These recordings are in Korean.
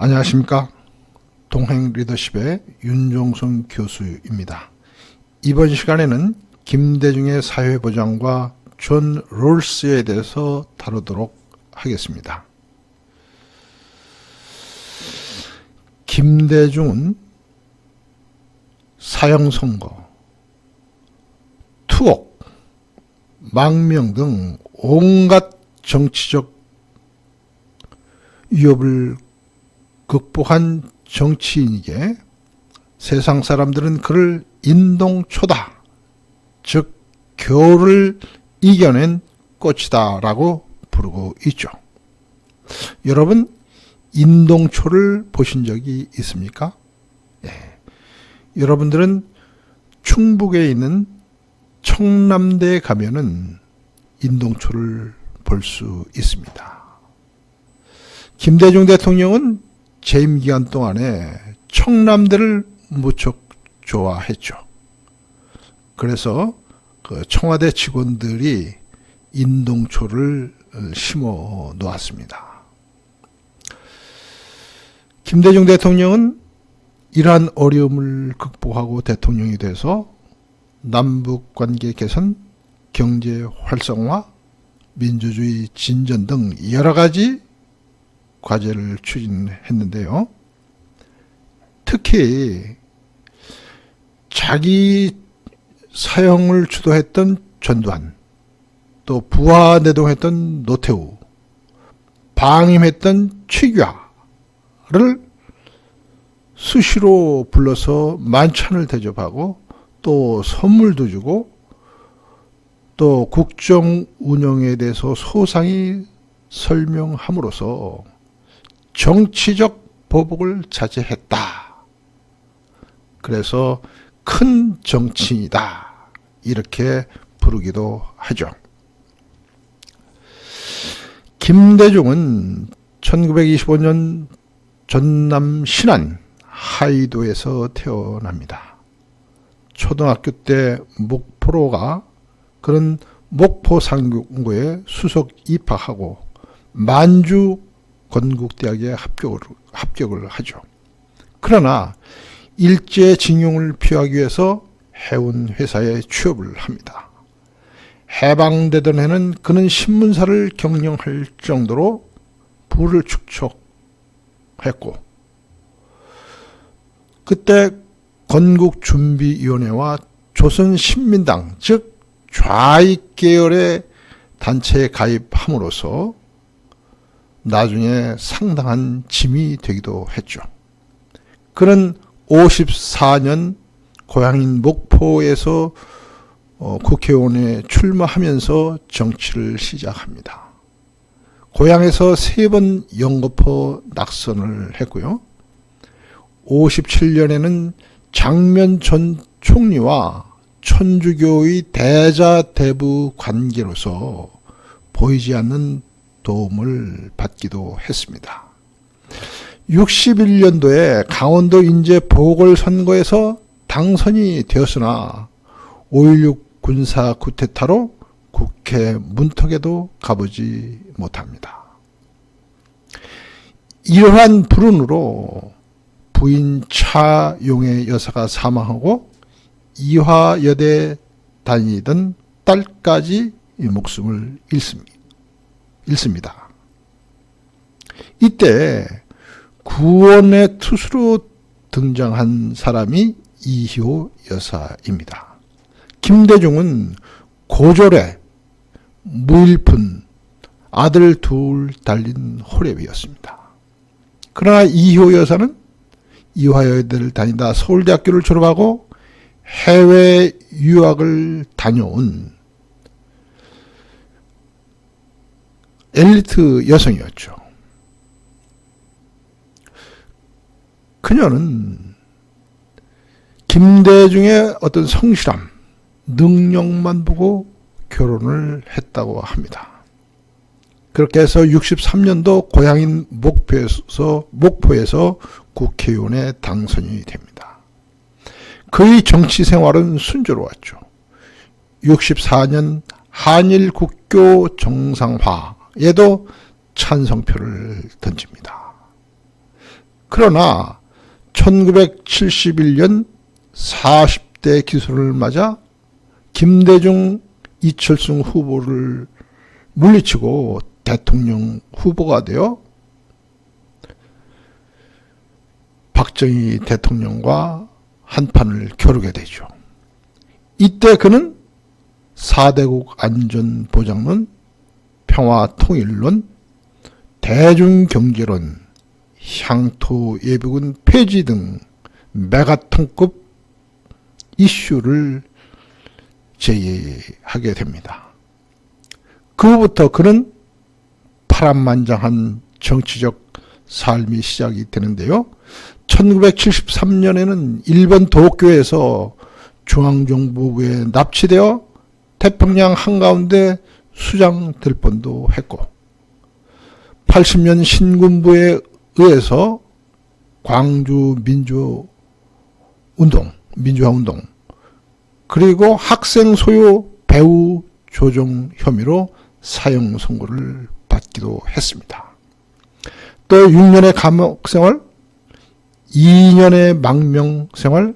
안녕하십니까. 동행 리더십의 윤종성 교수입니다. 이번 시간에는 김대중의 사회보장과 존 롤스에 대해서 다루도록 하겠습니다. 김대중은 사형선고, 투옥, 망명 등 온갖 정치적 위협을 극복한 정치인이기에 세상 사람들은 그를 인동초다, 즉 겨울을 이겨낸 꽃이다 라고 부르고 있죠. 여러분, 인동초를 보신 적이 있습니까? 예. 여러분들은 충북에 있는 청남대에 가면은 인동초를 볼 수 있습니다. 김대중 대통령은 재임 기간 동안에 청남대를 무척 좋아했죠. 그래서 그 청와대 직원들이 인동초를 심어 놓았습니다. 김대중 대통령은 이러한 어려움을 극복하고 대통령이 돼서 남북관계 개선, 경제 활성화, 민주주의 진전 등 여러 가지 과제를 추진했는데요. 특히 자기 사형을 주도했던 전두환, 또 부하 내동했던 노태우, 방임했던 최규하를 수시로 불러서 만찬을 대접하고 또 선물도 주고 또 국정 운영에 대해서 소상히 설명함으로써 정치적 보복을 자제했다. 그래서 큰 정치인이다, 이렇게 부르기도 하죠. 김대중은 1925년 전남 신안 하이도에서 태어납니다. 초등학교 때 목포로가 그런 목포상고에 수석 입학하고 만주 건국대학에 합격을 하죠. 그러나 일제징용을 피하기 위해서 해운회사에 취업을 합니다. 해방되던 해는 그는 신문사를 경영할 정도로 부를 축적했고, 그때 건국준비위원회와 조선신민당, 즉 좌익 계열의 단체에 가입함으로써 나중에 상당한 짐이 되기도 했죠. 그는 54년 고향인 목포에서 국회의원에 출마하면서 정치를 시작합니다. 고향에서 3번 영거포 낙선을 했고요. 57년에는 장면 전 총리와 천주교의 대자대부 관계로서 보이지 않는 도움을 받기도 했습니다. 61년도에 강원도 인제 보궐선거에서 당선이 되었으나 5.16 군사 쿠데타로 국회 문턱에도 가보지 못합니다. 이러한 불운으로 부인 차용의 여사가 사망하고 이화여대 다니던 딸까지 목숨을 잃습니다. 이때 구원의 투수로 등장한 사람이 이희호 여사입니다. 김대중은 고졸에 무일푼 아들 둘 달린 호랩이었습니다. 그러나 이희호 여사는 이화여대를 다니다 서울대학교를 졸업하고 해외 유학을 다녀온 엘리트 여성이었죠. 그녀는 김대중의 어떤 성실함, 능력만 보고 결혼을 했다고 합니다. 그렇게 해서 63년도 고향인 목포에서 국회의원에 당선이 됩니다. 그의 정치 생활은 순조로웠죠. 64년 한일 국교 정상화에도 찬성표를 던집니다. 그러나 1971년 40대 기술을 맞아 김대중, 이철승 후보를 물리치고 대통령 후보가 되어 박정희 대통령과 한판을 겨루게 되죠. 이때 그는 4대국 안전보장론, 평화통일론, 대중경제론, 향토예비군 폐지 등 메가톤급 이슈를 제기하게 됩니다. 그 후부터 그는 파란만장한 정치적 삶이 시작이 되는데요. 1973년에는 일본 도쿄에서 중앙정보부에 납치되어 태평양 한가운데 수장될 뻔도 했고, 80년 신군부에 의해서 광주 민주화운동, 그리고 학생 소유 배후 조종 혐의로 사형 선고를 받기도 했습니다. 또 6년의 감옥생활, 2년의 망명생활,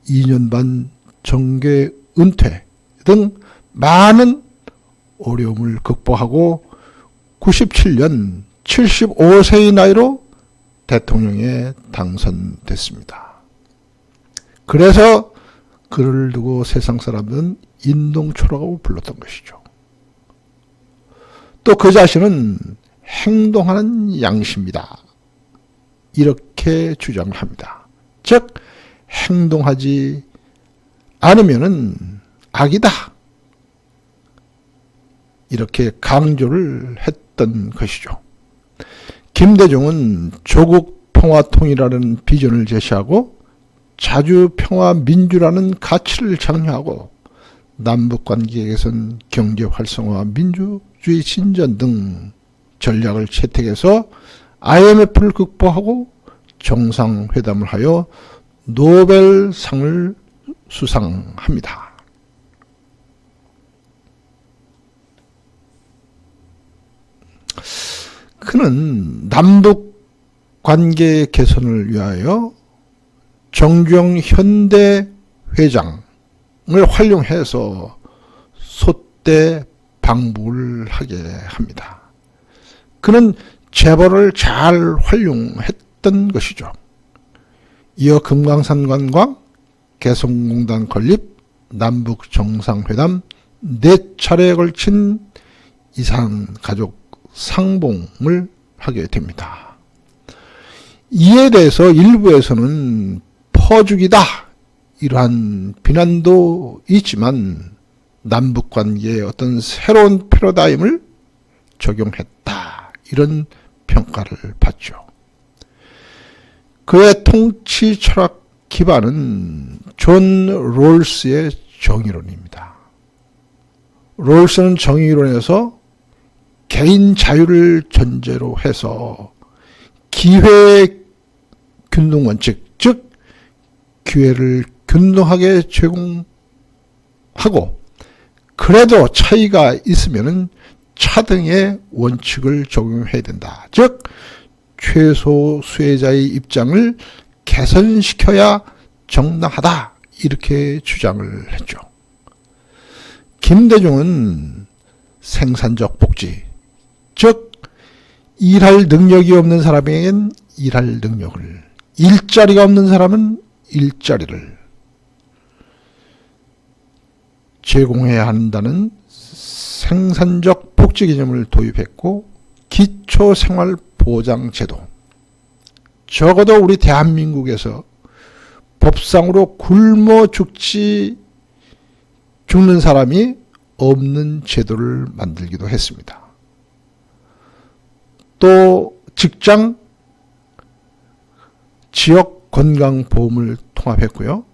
2년 반 정계 은퇴 등 많은 어려움을 극복하고 97년 75세의 나이로 대통령에 당선됐습니다. 그래서 그를 두고 세상 사람들은 인동초라고 불렀던 것이죠. 또 그 자신은 행동하는 양심이다, 이렇게 주장을 합니다. 즉 행동하지 않으면은 악이다, 이렇게 강조를 했던 것이죠. 김대중은 조국 평화통일이라는 비전을 제시하고 자주평화민주라는 가치를 장려하고 남북관계 개선, 경제활성화, 민주주의 진전 등 전략을 채택해서 IMF를 극복하고 정상회담을 하여 노벨상을 수상합니다. 그는 남북관계 개선을 위하여 정주영 현대 회장을 활용해서 소대 방북을 하게 합니다. 그는 재벌을 잘 활용했던 것이죠. 이어 금강산 관광, 개성공단 건립, 남북 정상회담 4차례에 걸친 이산가족 상봉을 하게 됩니다. 이에 대해서 일부에서는 퍼주기다, 이러한 비난도 있지만 남북관계에 어떤 새로운 패러다임을 적용했다, 이런 평가를 받죠. 그의 통치 철학 기반은 존 롤스의 정의론입니다. 롤스는 정의론에서 개인 자유를 전제로 해서 기회의 균등 원칙, 즉 기회를 균등하게 제공하고 그래도 차이가 있으면 차등의 원칙을 적용해야 된다. 즉 최소 수혜자의 입장을 개선시켜야 정당하다, 이렇게 주장을 했죠. 김대중은 생산적 복지, 즉 일할 능력이 없는 사람에겐 일할 능력을, 일자리가 없는 사람은 일자리를 제공해야 한다는 생산적 복지 개념을 도입했고, 기초생활보장제도, 적어도 우리 대한민국에서 법상으로 굶어 죽는 사람이 없는 제도를 만들기도 했습니다. 또 직장, 지역 건강보험을 통합했고요.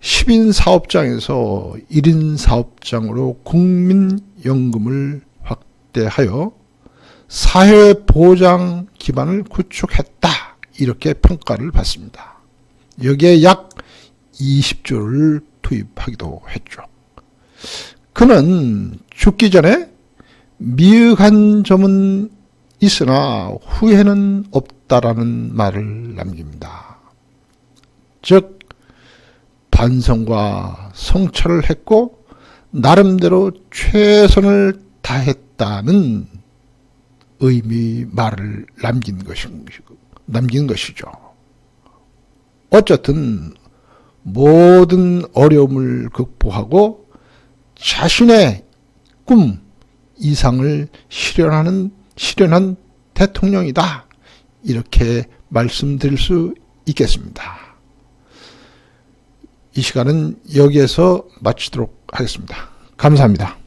10인 사업장에서 1인 사업장으로 국민연금을 확대하여 사회보장 기반을 구축했다, 이렇게 평가를 받습니다. 여기에 약 20조를 투입하기도 했죠. 그는 죽기 전에 미흡한 점은 있으나 후회는 없다라는 말을 남깁니다. 즉 반성과 성찰을 했고 나름대로 최선을 다했다는 의미 말을 남긴 것이죠. 어쨌든 모든 어려움을 극복하고 자신의 꿈 이상을 실현한 대통령이다. 이렇게 말씀드릴 수 있겠습니다. 이 시간은 여기에서 마치도록 하겠습니다. 감사합니다.